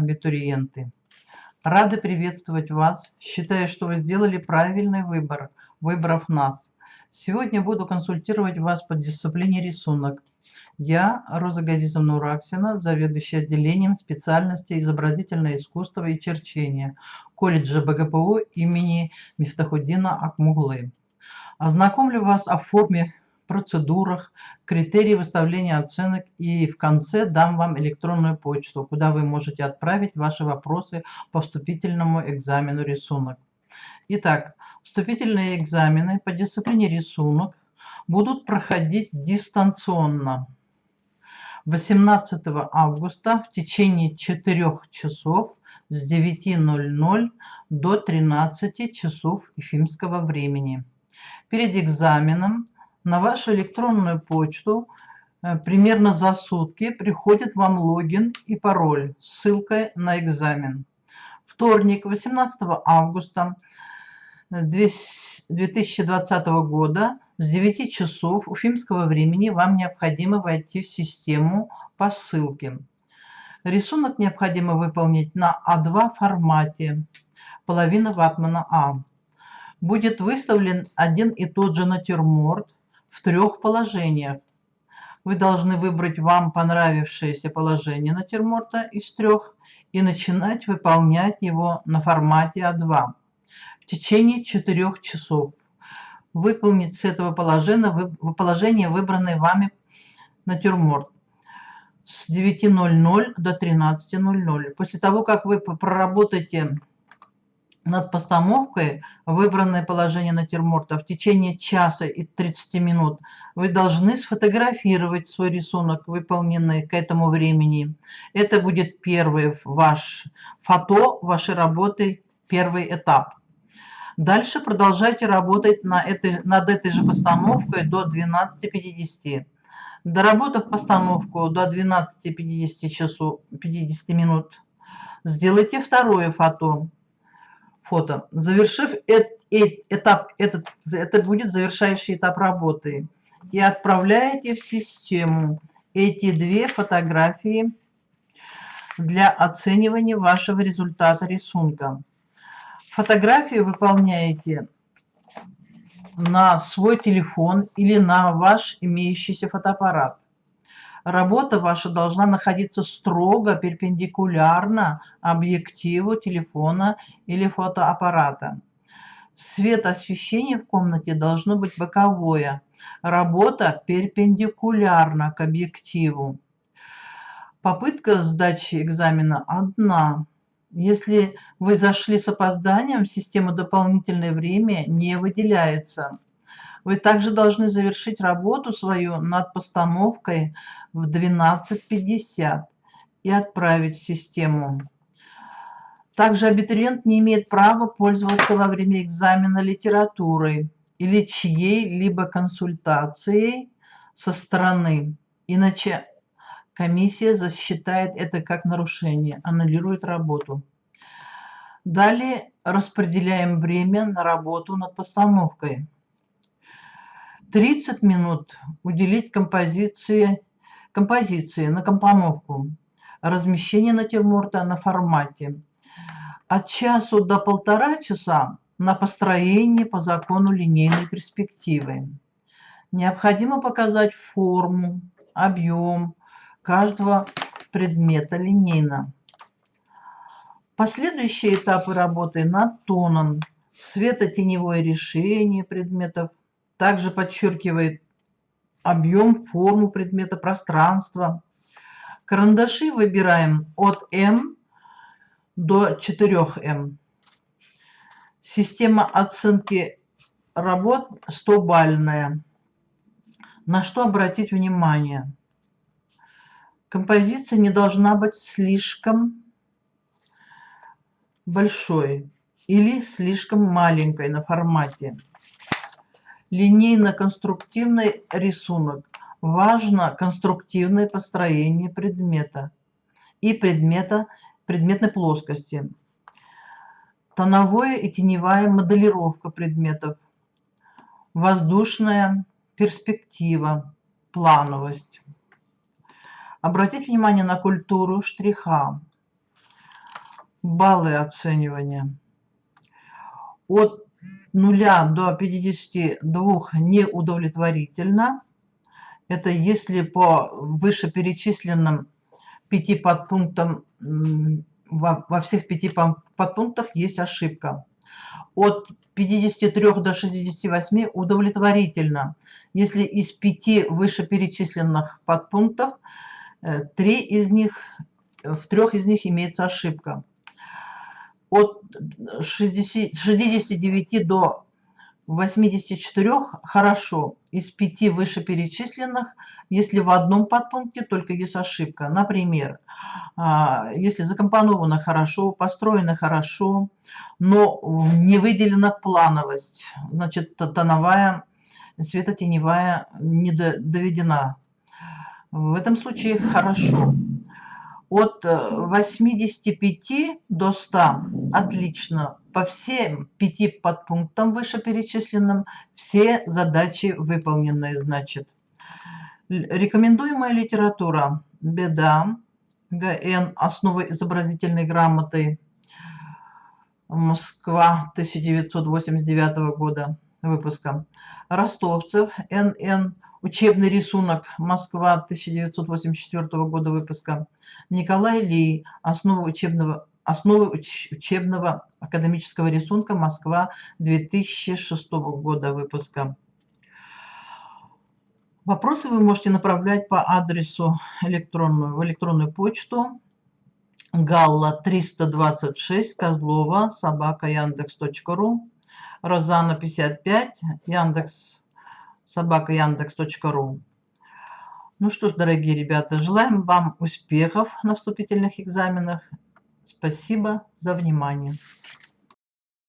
абитуриенты! Рады приветствовать вас. Считаю, что вы сделали правильный выбор, выбрав нас. Сегодня буду консультировать вас по дисциплине рисунок. Я, Роза Газизовна Ураксина, заведующая отделением специальности изобразительное искусство и черчение колледжа БГПУ имени Мифтахуддина Акмуглы. Ознакомлю вас о форме, процедурах, критерии выставления оценок и в конце дам вам электронную почту, куда вы можете отправить ваши вопросы по вступительному экзамену рисунок. Итак, вступительные экзамены по дисциплине рисунок будут проходить дистанционно 18 августа в течение 4 часов с 9:00 до 13 часов уфимского времени. Перед экзаменом на вашу электронную почту примерно за сутки приходит вам логин и пароль с ссылкой на экзамен. Вторник, 18 августа 2020 года с 9 часов уфимского времени вам необходимо войти в систему по ссылке. Рисунок необходимо выполнить на А2 формате, половина ватмана А. Будет выставлен один и тот же натюрморт в 3 положениях. Вы должны выбрать вам понравившееся положение натюрморта из 3 и начинать выполнять его на формате А2 в течение 4 часов. Выполнить с этого положения выбранный вами натюрморт с 9:00 до 13:00. После того, как вы проработаете над постановкой выбранное положение натюрморта в течение часа и 30 минут, вы должны сфотографировать свой рисунок, выполненный к этому времени. Это будет первый ваш фото вашей работы, первый этап. Дальше продолжайте работать над этой же постановкой до 12:50. Доработав постановку до 12:50 минут, сделайте второе фото. Завершив это будет завершающий этап работы, и отправляете в систему эти 2 фотографии для оценивания вашего результата рисунка. Фотографию выполняете на свой телефон или на ваш имеющийся фотоаппарат. Работа ваша должна находиться строго перпендикулярно объективу телефона или фотоаппарата. Свет освещения в комнате должно быть боковое. Работа перпендикулярна к объективу. Попытка сдачи экзамена одна. Если вы зашли с опозданием, в систему дополнительное время не выделяется. Вы также должны завершить работу свою над постановкой в 12:50 и отправить в систему. Также абитуриент не имеет права пользоваться во время экзамена литературой или чьей-либо консультацией со стороны, иначе комиссия засчитает это как нарушение, аннулирует работу. Далее распределяем время на работу над постановкой. 30 минут уделить композиции на компоновку, размещение натюрморта на формате. От часу до 1,5 часа на построение по закону линейной перспективы. Необходимо показать форму, объем каждого предмета линейно. Последующие этапы работы над тоном, светотеневое решение предметов, также подчеркивает объем, форму предмета, пространство. Карандаши выбираем от М до 4М. Система оценки работ 100-бальная. На что обратить внимание? Композиция не должна быть слишком большой или слишком маленькой на формате. Линейно-конструктивный рисунок. Важно конструктивное построение предмета и предметной плоскости. Тоновая и теневая моделировка предметов. Воздушная перспектива, плановость. Обратить внимание на культуру штриха. Баллы оценивания. От 0 до 52 неудовлетворительно. Это если по вышеперечисленным 5 подпунктам, во всех 5 подпунктах есть ошибка. От 53 до 68 удовлетворительно, если из 5 вышеперечисленных подпунктов в 3 из них имеется ошибка. От 69 до 84 хорошо, из 5 вышеперечисленных, если в одном подпункте только есть ошибка. Например, если закомпоновано хорошо, построено хорошо, но не выделена плановость, значит, тоновая, светотеневая не доведена. В этом случае хорошо. От 85 до 100 отлично. По всем 5 подпунктам вышеперечисленным все задачи выполнены, значит. Рекомендуемая литература: Беда, Г.Н. Основы изобразительной грамоты, Москва, 1989 года выпуска. Ростовцев, Н.Н. Учебный рисунок, Москва, 1984 года выпуска. Николай Ли. Основы учебного академического рисунка, Москва, 2006 года выпуска. Вопросы вы можете направлять по адресу в электронную почту Галла 326 Козлова @yandex.ru, Розана 55 Яндекс@yandex.ru. Ну что ж, дорогие ребята, желаем вам успехов на вступительных экзаменах. Спасибо за внимание.